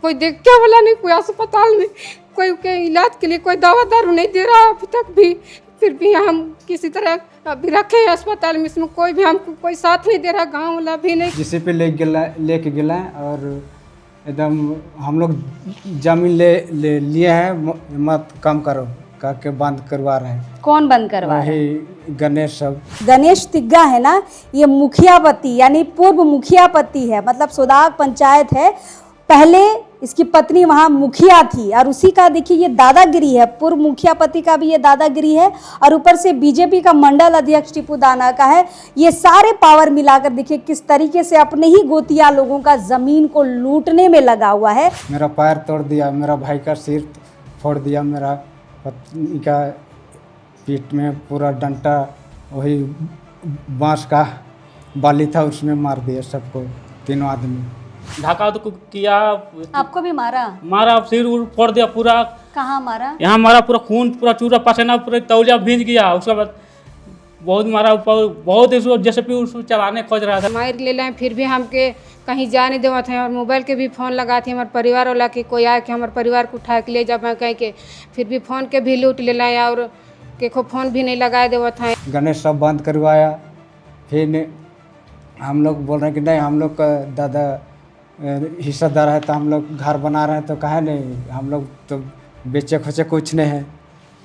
कोई देखने वाला नहीं, कोई अस्पताल में कोई के इलाज के लिए कोई दवा दारू नहीं दे रहा अभी तक भी। फिर भी हम किसी तरह अभी रखे हैं अस्पताल में, इसमें कोई भी हमको कोई साथ नहीं दे रहा, गांव वाला भी नहीं। जिसे पे लेके गया और एकदम हम लोग जमीन लिए हैं, मत कम करो करके बंद करवा रहे हैं। कौन बंद करवा रहे हैं? वही गणेश सब। गणेश तिग्गा है ना, ये मुखिया पति यानी पूर्व मुखिया पति है, मतलब सोदाग पंचायत है। पहले इसकी पत्नी वहाँ मुखिया थी और उसी का देखिए ये दादागिरी है, पूर्व मुखिया पति का भी ये दादागिरी है और ऊपर से बीजेपी का मंडल अध्यक्ष टीपू दाना का है। ये सारे पावर मिलाकर देखिए किस तरीके से अपने ही गोतिया लोगों का जमीन को लूटने में लगा हुआ है। मेरा पैर तोड़ दिया, मेरा भाई का सिर फोड़ दिया, मेरा पत्नी का पीठ में पूरा डंटा वही बांस का बाली था उसमें मार दिया सबको, तीनों आदमी। ढाका तो किया, आपको भी मारा? मारा, सिर उर फोड़ दिया पूरा। कहाँ मारा? यहाँ मारा, पूरा खून, पूरा चूरा पसीना, पूरा तौलिया भींज गया। उसके बाद बहुत मारा, बहुत इसको जैसे भी उसको चलाने खोज रहा था। मार ले लें फिर भी हमके कहीं जा नहीं देवा थे और मोबाइल के भी फ़ोन लगा थे हमारे परिवार वाला कि कोई आए कि हमारे परिवार को उठा के ले जा कहीं के, फिर भी फ़ोन के भी लूट ले लाए और के को फ़ोन भी नहीं लगाए देवा था। गणेश सब बंद करवाया। फिर हम लोग बोल रहे हैं कि नहीं, हम लोग का दादा हिस्सेदार है तो हम लोग घर बना रहे हैं, तो कहे नहीं, हम लोग तो बेचे खोचे कुछ नहीं है,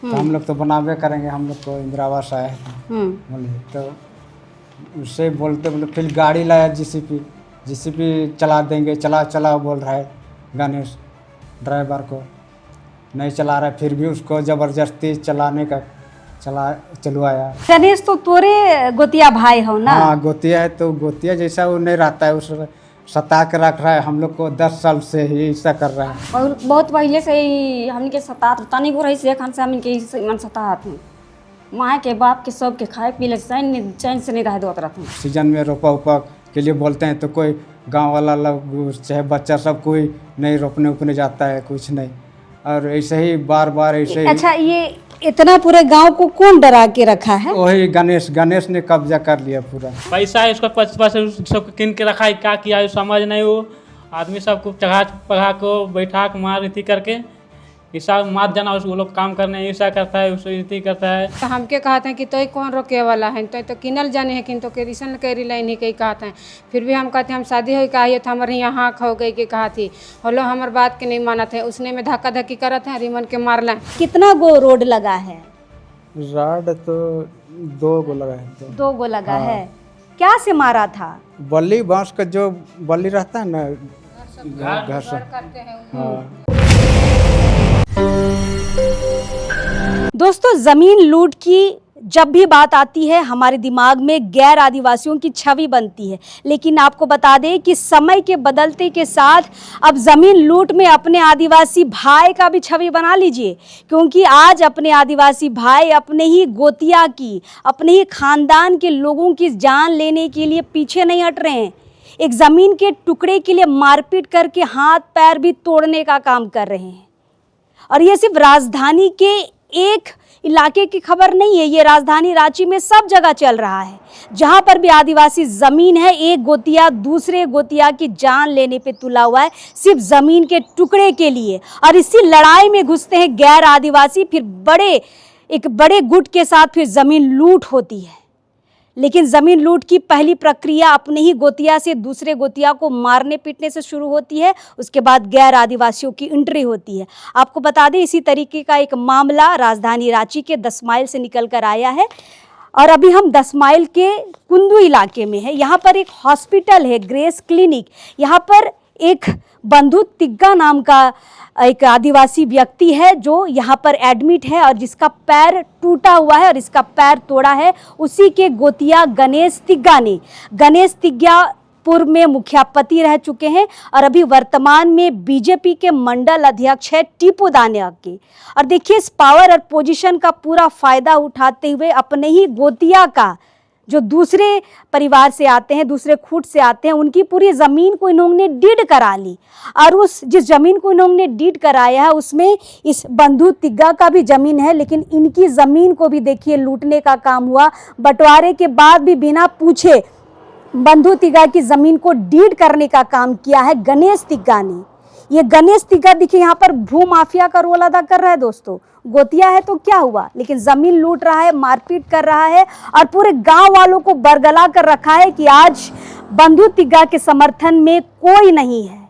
तो हम लोग तो बनावे करेंगे, हम लोग को इंदिरा आवास आया है बोले। तो उससे बोलते फिर गाड़ी लाया जीसीपी चला देंगे, चला बोल रहा है गणेश ड्राइवर को, नहीं चला रहा है, फिर भी उसको ज़बरदस्ती चलाने का चलवाया। गणेश तो तोरे गोतिया भाई हो ना? हाँ, गोतिया है, तो गोतिया जैसा वो नहीं रहता है, उस सता के रख रहा है। हम लोग को 10 साल से ही ऐसा कर रहा है। और बहुत पहले से ही हमके सतात तनी को रही से खान से हमके मन सतात हूँ, माँ के बाप के सब के खाए पीले चैन से नहीं रह दो रहते। सीजन में रोपा उपा के लिए बोलते हैं तो कोई गांव वाला लोग चाहे बच्चा सब कोई नहीं रोपने उपने जाता है, कुछ नहीं। और ऐसे ही बार ऐसे ही। अच्छा, ये इतना पूरे गांव को कौन डरा के रखा है? वही गणेश ने कब्जा कर लिया पूरा। पैसा है उसका 50 सब किन के रखा है, क्या किया समझ नहीं। वो आदमी सबको चढ़ा पढ़ा को बैठा के मार रीति करके ऐसा मार जाना, उसको लोग काम करने ऐसा करता है, उसको रीति करता है। तो हमके कहते हैं कि तो कौन रोके वाला है, तो किनल जाने है किन तो के रिसन करी लाइन ही कही कहते हैं। फिर भी हम कहते हैं हम शादी हो कहा था, हमारे यहाँ खो गई के कहा थी, होलो हमारे बात के नहीं माना थे, उसने में धक्का धक्की करत है, रिमन के मार लें। कितना गो रोड लगा है? राड तो 2 गो लगा है। 2 गो लगा है। क्या से मारा था? बल्ली बांस का जो बल्ली रहता है ना, घर से। हाँ। दोस्तों, जमीन लूट की जब भी बात आती है हमारे दिमाग में गैर आदिवासियों की छवि बनती है, लेकिन आपको बता दें कि समय के बदलते के साथ अब ज़मीन लूट में अपने आदिवासी भाई का भी छवि बना लीजिए, क्योंकि आज अपने आदिवासी भाई अपने ही गोतिया की, अपने ही खानदान के लोगों की जान लेने के लिए पीछे नहीं हट रहे हैं। एक ज़मीन के टुकड़े के लिए मारपीट करके हाथ पैर भी तोड़ने का काम कर रहे हैं। और ये सिर्फ राजधानी के एक इलाके की खबर नहीं है, ये राजधानी रांची में सब जगह चल रहा है। जहां पर भी आदिवासी जमीन है, एक गोतिया दूसरे गोतिया की जान लेने पे तुला हुआ है, सिर्फ जमीन के टुकड़े के लिए। और इसी लड़ाई में घुसते हैं गैर आदिवासी, फिर एक बड़े गुट के साथ फिर जमीन लूट होती है। लेकिन ज़मीन लूट की पहली प्रक्रिया अपने ही गोतिया से दूसरे गोतिया को मारने पीटने से शुरू होती है, उसके बाद गैर आदिवासियों की एंट्री होती है। आपको बता दें, इसी तरीके का एक मामला राजधानी रांची के 10 माइल से निकल कर आया है और अभी हम 10 माइल के कुंदू इलाके में है। यहाँ पर एक हॉस्पिटल है, ग्रेस क्लिनिक। यहाँ पर एक बंधु तिग्गा नाम का एक आदिवासी व्यक्ति है जो यहाँ पर एडमिट है और जिसका पैर टूटा हुआ है और इसका पैर तोड़ा है उसी के गोतिया गणेश तिग्गा ने। गणेश तिग्गा पूर्व में मुखियापति रह चुके हैं और अभी वर्तमान में बीजेपी के मंडल अध्यक्ष है टीपू दानिया के। और देखिए, इस पावर और पोजीशन का पूरा फायदा उठाते हुए अपने ही गोतिया का, जो दूसरे परिवार से आते हैं, दूसरे खूट से आते हैं, उनकी पूरी ज़मीन को इन्होंने डीड करा ली। और उस जिस ज़मीन को इन्होंने डीड कराया है उसमें इस बंधु तिग्गा का भी ज़मीन है, लेकिन इनकी ज़मीन को भी देखिए लूटने का काम हुआ। बंटवारे के बाद भी बिना पूछे बंधु तिग्गा की ज़मीन को डीड करने का काम किया है गणेश तिग्गा ने। ये गणेश तिग्गा देखिए यहाँ पर भू माफिया का रोल अदा कर रहा है दोस्तों। गोतिया है तो क्या हुआ, लेकिन जमीन लूट रहा है, मारपीट कर रहा है और पूरे गांव वालों को बरगला कर रखा है कि आज बंधु तिग्गा के समर्थन में कोई नहीं है,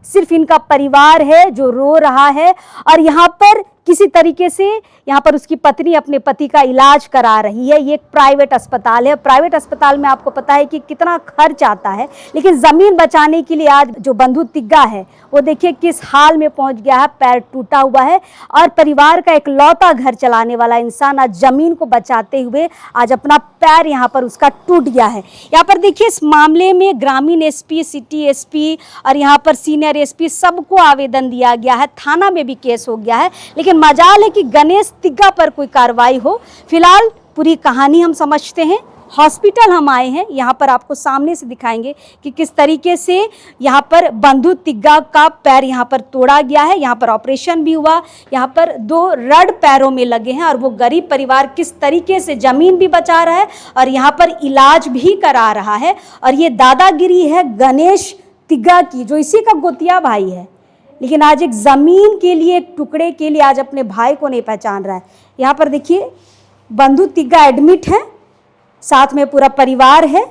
सिर्फ इनका परिवार है जो रो रहा है। और यहाँ पर किसी तरीके से यहाँ पर उसकी पत्नी अपने पति का इलाज करा रही है। ये एक प्राइवेट अस्पताल है। प्राइवेट अस्पताल में आपको पता है कि कितना खर्च आता है, लेकिन ज़मीन बचाने के लिए आज जो बंधु तिग्गा है वो देखिए किस हाल में पहुंच गया है। पैर टूटा हुआ है और परिवार का एक लौता घर चलाने वाला इंसान आज ज़मीन को बचाते हुए आज अपना पैर यहाँ पर उसका टूट गया है। यहाँ पर देखिए इस मामले में ग्रामीण एसपी, सिटी एसपी और यहाँ पर सीनियर एसपी सबको आवेदन दिया गया है, थाना में भी केस हो गया है, लेकिन मजाल है कि गणेश तिग्गा पर कोई कार्रवाई हो। फिलहाल पूरी कहानी हम समझते हैं। हॉस्पिटल हम आए हैं, यहाँ पर आपको सामने से दिखाएंगे कि किस तरीके से यहाँ पर बंधु तिग्गा का पैर यहाँ पर तोड़ा गया है। यहाँ पर ऑपरेशन भी हुआ, यहाँ पर 2 रड पैरों में लगे हैं और वो गरीब परिवार किस तरीके से ज़मीन भी बचा रहा है और यहाँ पर इलाज भी करा रहा है। और ये दादागिरी है गणेश तिग्गा की, जो इसी का गोतिया भाई है, लेकिन आज एक ज़मीन के लिए, एक टुकड़े के लिए आज अपने भाई को नहीं पहचान रहा है। यहाँ पर देखिए बंधु तिग्गा एडमिट है, साथ में पूरा परिवार है।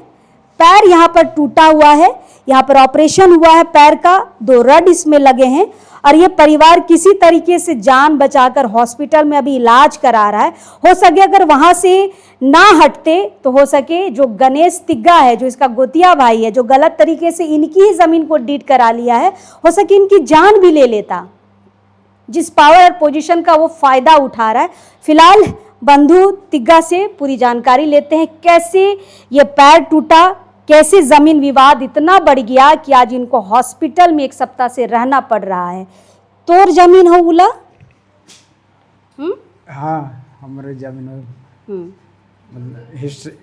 पैर यहाँ पर टूटा हुआ है, यहाँ पर ऑपरेशन हुआ है पैर का, 2 रड इसमें लगे हैं और ये परिवार किसी तरीके से जान बचाकर हॉस्पिटल में अभी इलाज करा रहा है। हो सके अगर वहाँ से ना हटते तो हो सके जो गणेश तिग्गा है, जो इसका गोतिया भाई है, जो गलत तरीके से इनकी ही ज़मीन को डीड करा लिया है, हो सके इनकी जान भी ले लेता। जिस पावर और पोजीशन का वो फ़ायदा उठा रहा है। फिलहाल बंधु तिग्गा से पूरी जानकारी लेते हैं, कैसे ये पैर टूटा, कैसे ज़मीन विवाद इतना बढ़ गया कि आज इनको हॉस्पिटल में 1 सप्ताह से रहना पड़ रहा है। तोर जमीन हो बोला? हाँ, हमारे जमीन मतलब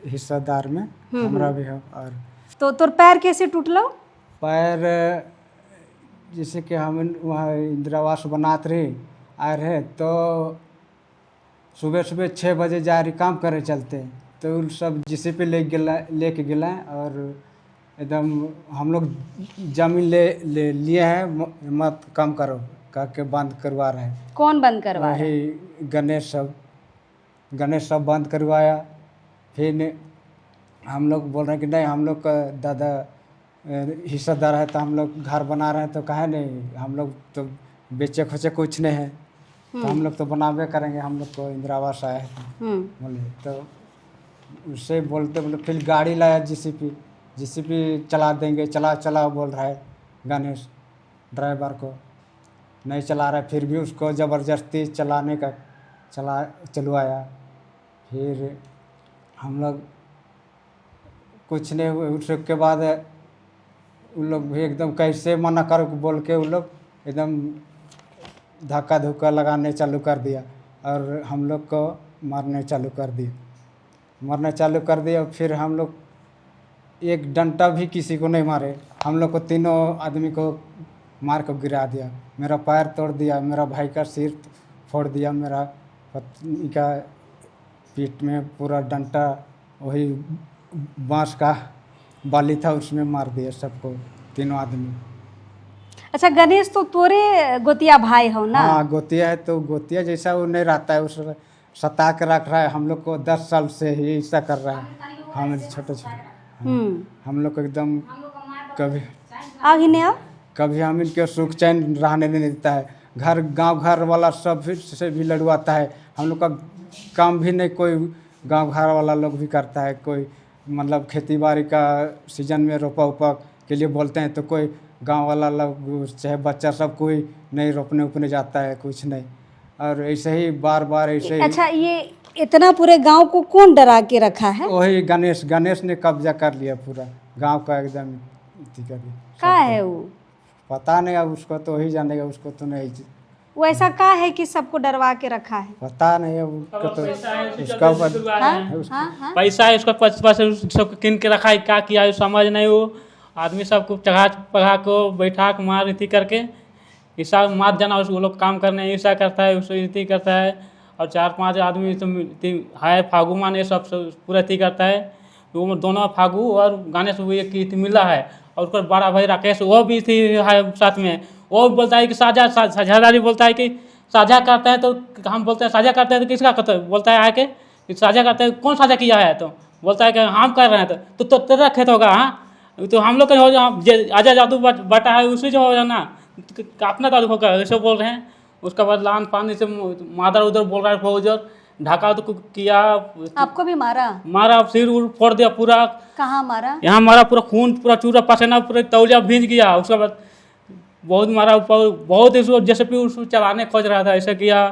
हिस्सेदार में हमारा भी है। और तो तोर पैर कैसे टूटलो? पैर जैसे कि हम वहाँ इंदिरा आवास बनाते रहे आए रहे, तो सुबह सुबह 6 बजे जा रही काम करे चलते, तो उन सब जिसे पे लेके गला और एकदम हम लोग जमीन ले लिए हैं, मत कम करो कह के बंद करवा रहे हैं। कौन बंद करवा रहा है? वही गणेश सब बंद करवाया। फिर हम लोग बोल रहे हैं कि नहीं, हम लोग का दादा हिस्सेदार है तो हम लोग घर बना रहे हैं, तो कहे नहीं, हम लोग तो बेचे खोचे कुछ नहीं है, तो हम लोग तो बनावे करेंगे, हम लोग को इंदिरा आवास आया है बोले। तो उससे बोलते बोले फिर गाड़ी लाया जीसीपी चला देंगे, चला बोल रहा है गणेश ड्राइवर को, नहीं चला रहा है, फिर भी उसको ज़बरदस्ती चलाने का चलवाया। फिर हम लोग कुछ नहीं हुए, उसके बाद उन लोग भी एकदम कैसे मना करो बोल के उन लोग एकदम धक्का धुक्का लगाने चालू कर दिया और हम लोग को मारने चालू कर दिया। फिर हम लोग एक डंडा भी किसी को नहीं मारे, हम लोग को 3 आदमी को मार कर गिरा दिया। मेरा पैर तोड़ दिया, मेरा भाई का सिर फोड़ दिया, मेरा पत्नी का पीठ में पूरा डंडा वही बांस का बाली था उसमें मार दिया सबको, 3 आदमी। अच्छा, गणेश तो तोरे गोतिया भाई हो ना? हाँ, गोतिया है, तो गोतिया जैसा वो नहीं रहता है, उस सता के रख रहा है। हम लोग को 10 साल से ही ऐसा कर रहा है, हम छोटे हम लोग को एकदम कभी हम इनके सुख चैन रहने नहीं देता है। गांव घर वाला सब से भी लड़वाता है, हम लोग का काम भी नहीं कोई गांव घर वाला लोग भी करता है। कोई मतलब खेती बाड़ी का सीजन में रोपा उपा के लिए बोलते हैं, तो कोई गांव वाला लोग चाहे बच्चा सब कोई नहीं रोपने उपने जाता है, कुछ नहीं। और ऐसे ही बार ऐसे ही। अच्छा, ये इतना पूरे गांव को कौन डरा के रखा है? वही गणेश ने कब्जा कर लिया पूरा गांव का, एकदम का है वो? पता नहीं, अब उसको तो वही जानेगा, उसको तो नहीं। वो ऐसा का है कि सबको डरवा के रखा है? पता नहीं है उसको, तो उसका पैसा है उसका, पास सबको किन के रखा है, क्या किया है समझ नहीं। वो आदमी सबको चढ़ा पढ़ा को बैठा के मार इति करके ऐसा मार जाना, वो लोग काम करने ऐसा करता है, उसको इति करता है। और 4-5 आदमी तो हाय फागू माने सब पूरा इति करता है। वो दोनों फागू और गणेश वो एक मिला है, और उसका बड़ा भाई राकेश वो भी थी साथ में, वो बोलता है कि साझेदारी बोलता है कि साझा करता है तो हम बोलते हैं साझा करते हैं तो किसका करते बोलता है आके कि साझा करते हैं, कौन साझा किया है? तो बोलता है कि हम कर रहे हैं तो तेरा खेत होगा। हाँ तो हम लोग का हो जाए आजा जादू बटा है उसी जो हो जाना अपना दादू होगा ऐसे बोल रहे हैं। उसके बाद लान पानी से मादर उधर बोल रहा है बहुत जोर ढाका तो किया, आपको भी मारा? मारा, सिर उर फोड़ दिया पूरा। कहाँ मारा? यहाँ मारा, पूरा खून पूरा चूरा पसीना पूरा तौलिया भींज गया। उसके बाद बहुत मारा, बहुत इसको जैसे भी उसको चलाने खोज रहा था ऐसे किया,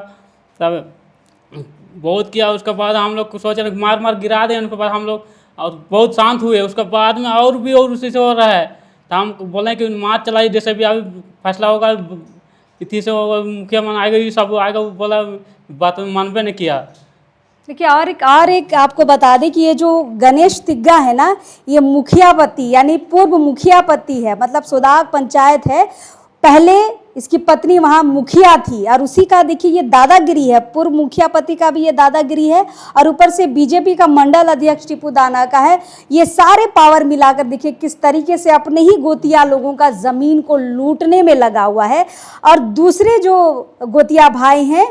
तब बहुत किया। उसके बाद हम लोग सोच रहे मार मार गिरा दें। उसके बाद हम लोग और बहुत शांत हुए। उसके बाद में और भी और उसी से हो रहा है तो हम बोले कि मार चलाई जैसे भी अभी फैसला होगा इसी से होगा, मुखिया मन आएगा ये सब आएगा। बोला बात मानबे नहीं किया। देखिए और एक आपको बता दें कि ये जो गणेश तिग्गा है ना, ये मुखिया पति यानी पूर्व मुखिया पति है, मतलब सोदाग पंचायत है। पहले इसकी पत्नी वहाँ मुखिया थी और उसी का देखिए ये दादागिरी है, पूर्व मुखिया पति का भी ये दादागिरी है और ऊपर से बीजेपी का मंडल अध्यक्ष टीपू दाना का है। ये सारे पावर मिलाकर देखिए किस तरीके से अपने ही गोतिया लोगों का ज़मीन को लूटने में लगा हुआ है और दूसरे जो गोतिया भाई हैं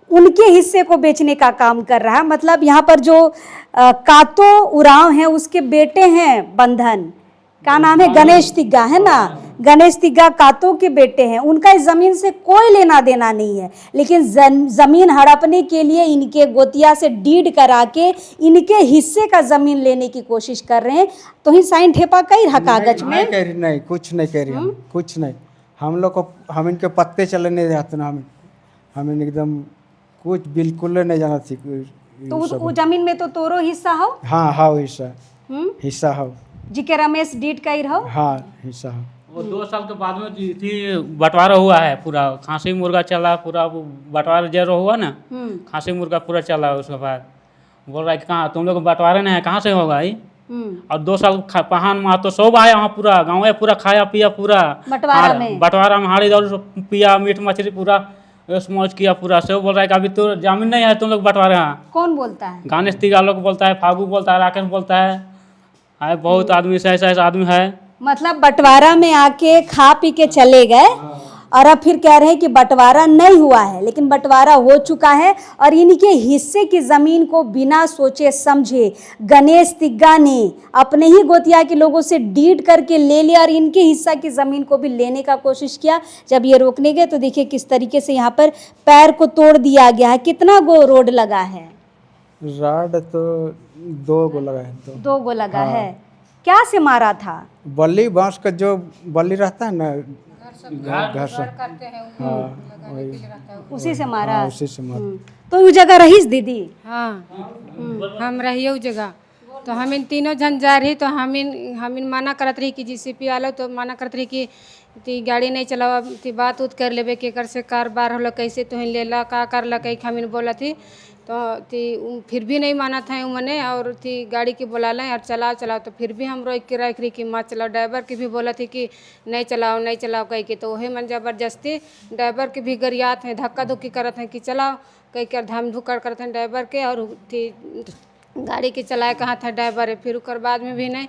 उनके हिस्से को बेचने का काम कर रहा है। मतलब यहाँ पर जो कातो उरांव हैं उसके बेटे हैं बंधन, क्या नाम है, गणेश तिग्गा है ना, गणेश तिग्गा कातो के बेटे हैं। उनका इस जमीन से कोई लेना देना नहीं है, लेकिन जमीन हड़पने के लिए इनके गोतिया से डीड करा के इनके हिस्से का जमीन लेने की कोशिश कर रहे हैं। तो ही साइन ठेपा कही रहा कागज में? नहीं कुछ नहीं कह रही हम, कुछ नहीं। हम लोग को हम इनके पत्ते चले नहीं जाते ना, हमें एकदम कुछ बिल्कुल नहीं जाना थी। तो वो जमीन में तो तोरो हिस्सा हो? हाँ हाँ हिस्सा हो जी के रमेश डीड कही रहो? हाँ हिस्सा हो। वो 2 साल के बाद में थी बंटवारा हुआ है पूरा, खांसी मुर्गा चला पूरा, वो बंटवारा जरो हुआ ना, खांसी मुर्गा पूरा चला। उसके बाद बोल रहा है कि कहाँ तुम लोग बंटवारे नहीं है, कहाँ से होगा ये? और 2 साल पहान माँ तो सब आया वहाँ, पूरा गाँव पूरा खाया पिया पूरा बंटवारा में हाड़ी दौड़ पिया, मीट मछली पूरा मौज किया पूरा। सब बोल रहा है कि अभी तो जमीन नहीं है तुम लोग बंटवारे हैं। कौन बोलता है? गणेश तिग्गा लोग बोलता है, फागू बोलता है, राकेश बोलता है बहुत आदमी से ऐसा आदमी है। मतलब बंटवारा में आके खा पी के चले गए और अब फिर कह रहे हैं कि बंटवारा नहीं हुआ है, लेकिन बंटवारा हो चुका है और इनके हिस्से की ज़मीन को बिना सोचे समझे गणेश तिग्गा ने अपने ही गोतिया के लोगों से डीड करके ले लिया और इनके हिस्सा की ज़मीन को भी लेने का कोशिश किया। जब ये रोकने गए तो देखिए किस तरीके से यहाँ पर पैर को तोड़ दिया गया है। कितना गो रोड लगा है? राड तो 2 गो लगा है। 2 गो लगा है। क्या से मारा था? बल्ली बांस का जो बल्ली रहता है ना, घर से उसी से मारा? उसी से मारा। तो वो जगह रहीस दीदी? हाँ हम रहिए उस जगह। तो हम इन तीनों जन जा रही तो हम इन मना करत रही कि जीसीपी आलो तो मना करत रही कि ती गाड़ी नहीं चलाओ, ती बात उत कर लेबे के कर से कारबार होला कैसे तुहिन लेला का कर ला कहीं हम बोला थी। तो ती फिर भी नहीं माना था उमने और थी गाड़ी की बुला लें और चलाओ तो फिर भी हम रोक के रख रही कि मत चलाओ। ड्राइवर की भी बोला थी कि नहीं चलाओ कह के, तो वही मन जबरदस्ती ड्राइवर के भी गरियात हैं, धक्का धुक्की करत हैं कि चलाओ कह के, धम धुक्कर करते हैं ड्राइवर के। और थी गाड़ी के चलाए कहाँ था ड्राइवर है, फिर उकर बाद में भी नहीं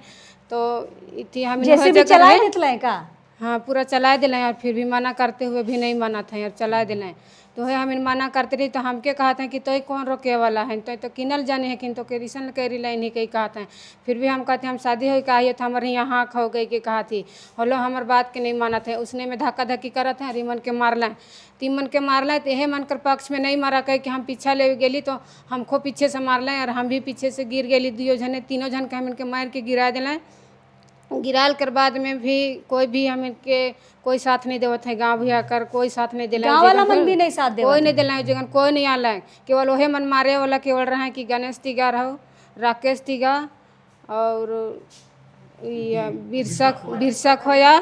तो थी हम जैसे भी चलाए देते का। हाँ पूरा चला दिलाएं और फिर भी मना करते हुए भी नहीं माना था और चला दिलाएं। तो है हम मना करते रही तो हमके कहते हैं कि तो कौन रोके वाला है, तो किनल जाने है किन तो के रिसन करी लाइन ही कही कहते हैं। फिर भी हम कहते हैं हम शादी हो कहा तो हमारे यहाँ आँख हो गई कि कहा थी होलो हमारे बात के नहीं माना थे। उसने में धक्का धक्की करत हैं रिमन के मार लाएँ, तीमन के मार लाएँ तो यह मन कर पक्ष में नहीं मारा कह कि हम पीछा ले गेली तो हमको पीछे से मार लाएँ और हम भी पीछे से गिर गेली। 2 जने 3 जन के हम इनके मार के गिरा दिलाएँ। गिराल कर बाद में भी कोई भी हम इनके कोई साथ नहीं देवत है, गाँव भी आकर कोई साथ नहीं दिला, गाँव वाला मन भी नहीं साथ देवत, कोई नहीं दिला जगह कोई नहीं आला है। केवल वही मन मारे वाला केवल रहे कि गणेश तिग्गा रहो, राकेश तिग्गा और बिरसा खोया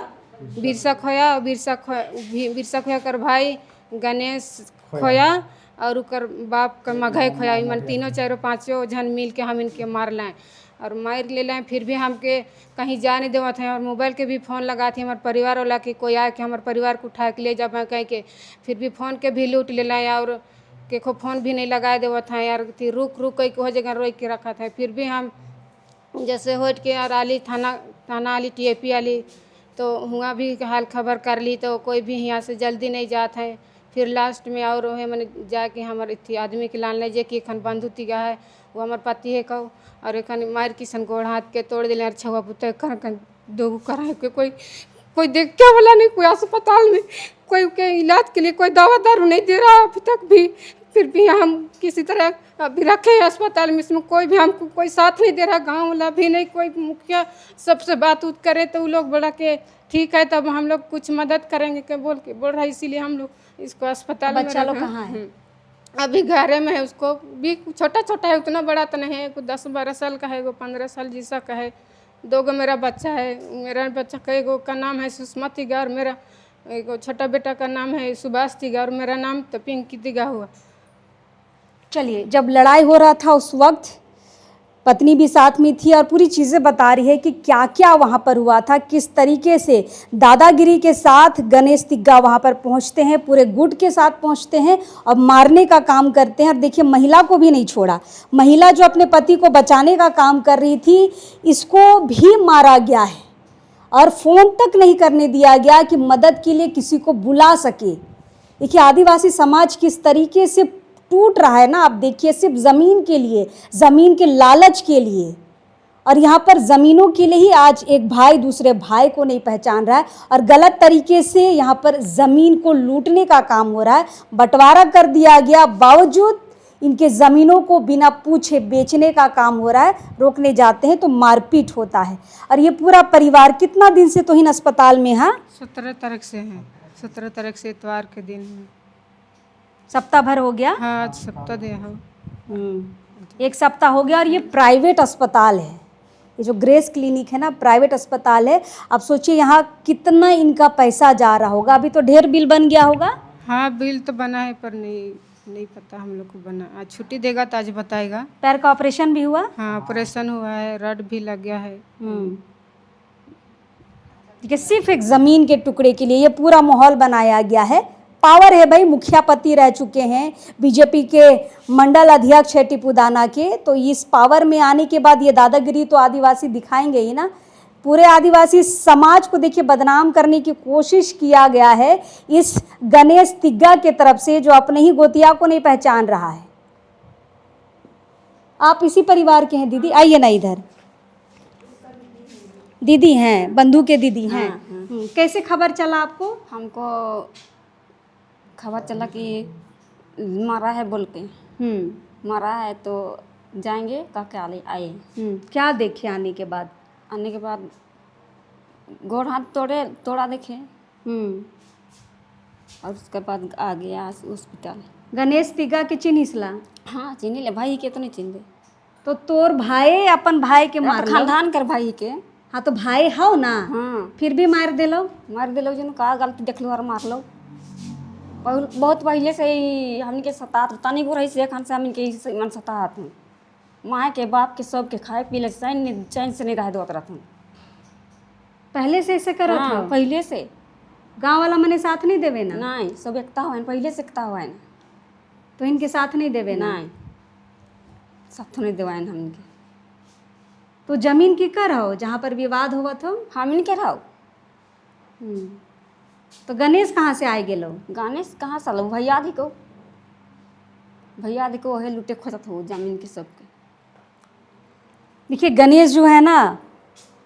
कर भाई गणेश खोया और उकर बाप का मघई खोया। मन 3 4 5 जन मिल के हम इनके मार लाएँ और मार ले लाएँ। फिर भी हमके कहीं जा नहीं देवत हैं और मोबाइल के भी फ़ोन लगा थी हमारे परिवार वाला कि कोई आए कि हमारे परिवार को उठा के ले जा कह के, फिर भी फ़ोन के भी लूट ले लाएँ और के को फ़ोन भी नहीं लगाए देवत हैं यार। थी रुक कह के हो जगह रोक के रखा था। फिर भी हम जैसे होट के और आली थाना आली TAP आली तो हुआ भी हाल खबर कर ली तो कोई भी यहाँ से जल्दी नहीं जात है। फिर लास्ट में और है मैंने जाके हमारे थी आदमी के लान ले जे कि एखन बंधु तिगा है वो हमारे पति है कहू और एखन मार किसन गोड़ हाथ के तोड़ दिले छुआ पुते कर दो कराए के कोई देख क्या वाला नहीं, कोई अस्पताल में कोई के इलाज के लिए कोई दवा दारू नहीं दे रहा अभी तक भी। फिर भी हम किसी तरह अभी रखे हैं अस्पताल में, इसमें कोई भी हमको कोई साथ नहीं दे रहा, गांव वाला भी नहीं, कोई मुखिया सबसे बात उत करे तो वो लोग बोला के ठीक है तब हम लोग कुछ मदद करेंगे के बोल रहा है, इसीलिए हम लोग इसको अस्पताल में बच्चा लोग कहाँ है? अभी घरे में है, उसको भी छोटा छोटा है, उतना बड़ा तो नहीं है, कोई 10-12 साल का है, वो 15 साल जैसा का है। 2 गो मेरा बच्चा है, मेरा बच्चा का एगो का नाम है सुषमा तिगा और मेरा एगो छोटा बेटा का नाम है सुभाष तिगा और मेरा नाम तो पिंकी तिगा हुआ। चलिए, जब लड़ाई हो रहा था उस वक्त पत्नी भी साथ में थी और पूरी चीज़ें बता रही है कि क्या क्या वहाँ पर हुआ था, किस तरीके से दादागिरी के साथ गणेश तिग्गा वहाँ पर पहुँचते हैं, पूरे गुट के साथ पहुँचते हैं और मारने का काम करते हैं। और देखिए महिला को भी नहीं छोड़ा, महिला जो अपने पति को बचाने का काम कर रही थी इसको भी मारा गया है और फ़ोन तक नहीं करने दिया गया कि मदद के लिए किसी को बुला सके। देखिए आदिवासी समाज किस तरीके से टूट रहा है ना, आप देखिए, सिर्फ ज़मीन के लिए, ज़मीन के लालच के लिए, और यहाँ पर ज़मीनों के लिए ही आज एक भाई दूसरे भाई को नहीं पहचान रहा है और गलत तरीके से यहाँ पर ज़मीन को लूटने का काम हो रहा है। बंटवारा कर दिया गया, बावजूद इनके ज़मीनों को बिना पूछे बेचने का काम हो रहा है। रोकने जाते हैं तो मारपीट होता है। और ये पूरा परिवार कितना दिन से तो इन अस्पताल में है? 17 तारीख से हैं, 17 तारीख से इतवार के दिन है। सप्ताह भर हो गया? हाँ आज सप्ताह दे हाँ। 1 सप्ताह हो गया। और ये प्राइवेट अस्पताल है, ये जो ग्रेस क्लिनिक है ना, प्राइवेट अस्पताल है। आप सोचिए यहाँ कितना इनका पैसा जा रहा होगा। अभी तो ढेर बिल बन गया होगा। हाँ बिल तो बना है पर नहीं पता हम लोग को बना, आज छुट्टी देगा तो आज बताएगा। पैर का ऑपरेशन भी हुआ? हाँ ऑपरेशन हुआ है, रड भी लग गया है। ठीक है, सिर्फ एक ज़मीन के टुकड़े के लिए ये पूरा माहौल बनाया गया है। पावर है भाई, मुखिया पति रह चुके हैं बीजेपी के मंडल अध्यक्ष है टिपू दाना के, तो इस पावर में आने के बाद ये दादागिरी तो आदिवासी दिखाएंगे ही ना। पूरे आदिवासी समाज को देखिए बदनाम करने की कोशिश किया गया है इस गणेश तिग्गा के तरफ से, जो अपने ही गोतिया को नहीं पहचान रहा है। आप इसी परिवार के हैं दीदी? आइए ना इधर, दीदी हैं, बंधु के दीदी हैं। कैसे खबर चला आपको? हमको खबर चला कि मारा है बोल के, मारा है तो जाएंगे कह के आए। क्या देखे आने के बाद? आने के बाद गोड़ हाथ तोड़ा देखे और उसके बाद आ गया हॉस्पिटल। गणेश तिग्गा के चिन्हिसला? हाँ चिन्ह ले, भाई के तो नहीं चिन्ह दे। तो तोर भाई अपन भाई के मार खानदान कर भाई के। हाँ तो भाई हो ना, हाँ फिर भी मार देलो? मार दिलो जन का गलती देख लो और मार लो। बहुत पहले से ही हमने के सतात तनी को रही से खान से हमने के मन सतात हूँ। माँ के बाप के सब के खाए पी ले चैन से नहीं रह दो रहता हूँ। पहले से ऐसे करो था? पहले से। गांव वाला मने साथ नहीं देवे ना? नहीं, सब एकता हुआ पहले से एकता हुआ ना, तो इनके साथ नहीं देवे ना? नहीं साथ नहीं देवाइन हमने। तो जमीन की कर हो जहाँ पर विवाद हुआ था? हमने के रहो। तो गणेश कहाँ से आए गेलो? गणेश कहाँ से लो? भैया दी को वही लुटे खोजत हो जमीन के सबके। देखिए गणेश जो है ना,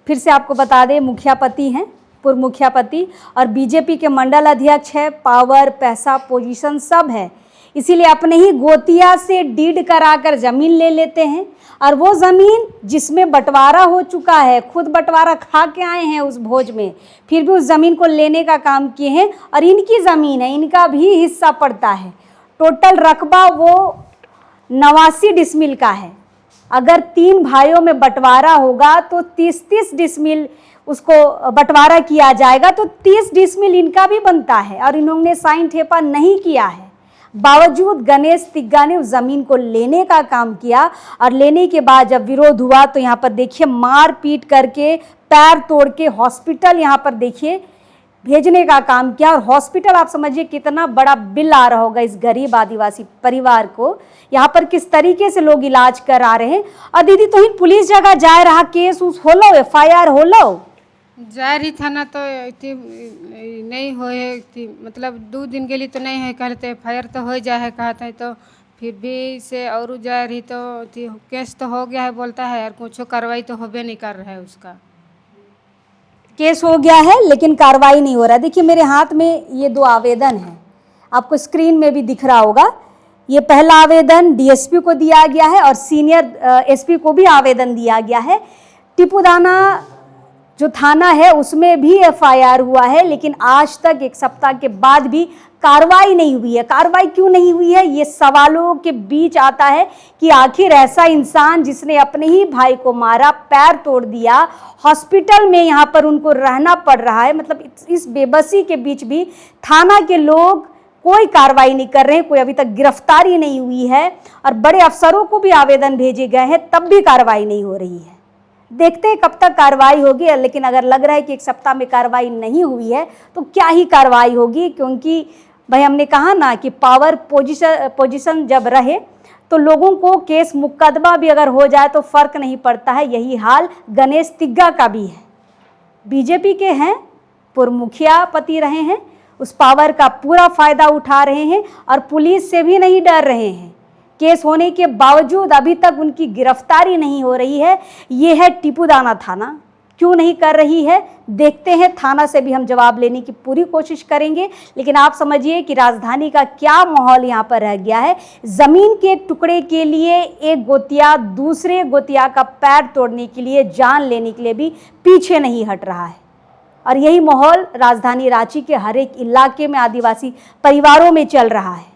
फिर से आपको बता दें, मुखिया पति हैं, पूर्व मुखिया पति, और बीजेपी के मंडल अध्यक्ष है। पावर, पैसा, पोजीशन सब है, इसीलिए अपने ही गोतिया से डीड कराकर ज़मीन ले लेते हैं। और वो ज़मीन जिसमें बंटवारा हो चुका है, खुद बंटवारा खा के आए हैं उस भोज में, फिर भी उस ज़मीन को लेने का काम किए हैं। और इनकी ज़मीन है, इनका भी हिस्सा पड़ता है। टोटल रकबा वो 89 डिसमिल का है। अगर 3 भाइयों में बंटवारा होगा तो 30-30 डिसमिल उसको बंटवारा किया जाएगा, तो 30 डिसमिल इनका भी बनता है। और इन्होंने साइन ठेपा नहीं किया है, बावजूद गणेश तिग्गा ने उस ज़मीन को लेने का काम किया। और लेने के बाद जब विरोध हुआ तो यहाँ पर देखिए मार पीट करके, पैर तोड़ के हॉस्पिटल यहाँ पर देखिए भेजने का काम किया। और हॉस्पिटल आप समझिए कितना बड़ा बिल आ रहा होगा इस गरीब आदिवासी परिवार को। यहाँ पर किस तरीके से लोग इलाज करा रहे हैं। और दीदी तो ही पुलिस जगह जाए रहा, केस उस होलो, FIR होलो? जा रही था ना तो इतनी नहीं होए थी, मतलब 2 दिन के लिए तो नहीं है कहते FIR तो हो जाए है कहते हैं, तो फिर भी से और जा रही तो केस तो हो गया है बोलता है, और कुछ कार्रवाई तो होबे नहीं कर रहा है उसका। केस हो गया है लेकिन कार्रवाई नहीं हो रहा है। देखिए मेरे हाथ में ये 2 आवेदन हैं, आपको स्क्रीन में भी दिख रहा होगा। ये पहला आवेदन DSP को दिया गया है और सीनियर SP को भी आवेदन दिया गया है। टिपुदाना जो थाना है उसमें भी FIR हुआ है, लेकिन आज तक 1 सप्ताह के बाद भी कार्रवाई नहीं हुई है। कार्रवाई क्यों नहीं हुई है, ये सवालों के बीच आता है कि आखिर ऐसा इंसान जिसने अपने ही भाई को मारा, पैर तोड़ दिया, हॉस्पिटल में यहाँ पर उनको रहना पड़ रहा है, मतलब इस बेबसी के बीच भी थाना के लोग कोई कार्रवाई नहीं कर रहे हैं, कोई अभी तक गिरफ्तारी नहीं हुई है और बड़े अफसरों को भी आवेदन भेजे गए हैं, तब भी कार्रवाई नहीं हो रही है। देखते हैं कब तक कार्रवाई होगी, लेकिन अगर लग रहा है कि 1 सप्ताह में कार्रवाई नहीं हुई है तो क्या ही कार्रवाई होगी, क्योंकि भाई हमने कहा ना कि पावर पोजीशन जब रहे तो लोगों को केस मुकदमा भी अगर हो जाए तो फर्क नहीं पड़ता है। यही हाल गणेश तिग्गा का भी है। बीजेपी के हैं, पूर्व मुखिया पति रहे हैं, उस पावर का पूरा फायदा उठा रहे हैं और पुलिस से भी नहीं डर रहे हैं। केस होने के बावजूद अभी तक उनकी गिरफ्तारी नहीं हो रही है। ये है टिपुदाना थाना, क्यों नहीं कर रही है देखते हैं। थाना से भी हम जवाब लेने की पूरी कोशिश करेंगे, लेकिन आप समझिए कि राजधानी का क्या माहौल यहाँ पर रह गया है। जमीन के एक टुकड़े के लिए एक गोतिया दूसरे गोतिया का पैर तोड़ने के लिए, जान लेने के लिए भी पीछे नहीं हट रहा है। और यही माहौल राजधानी रांची के हर एक इलाके में आदिवासी परिवारों में चल रहा है।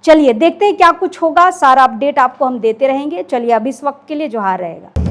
चलिए देखते हैं क्या कुछ होगा, सारा अपडेट आपको हम देते रहेंगे। चलिए अब इस वक्त के लिए जोहार रहेगा।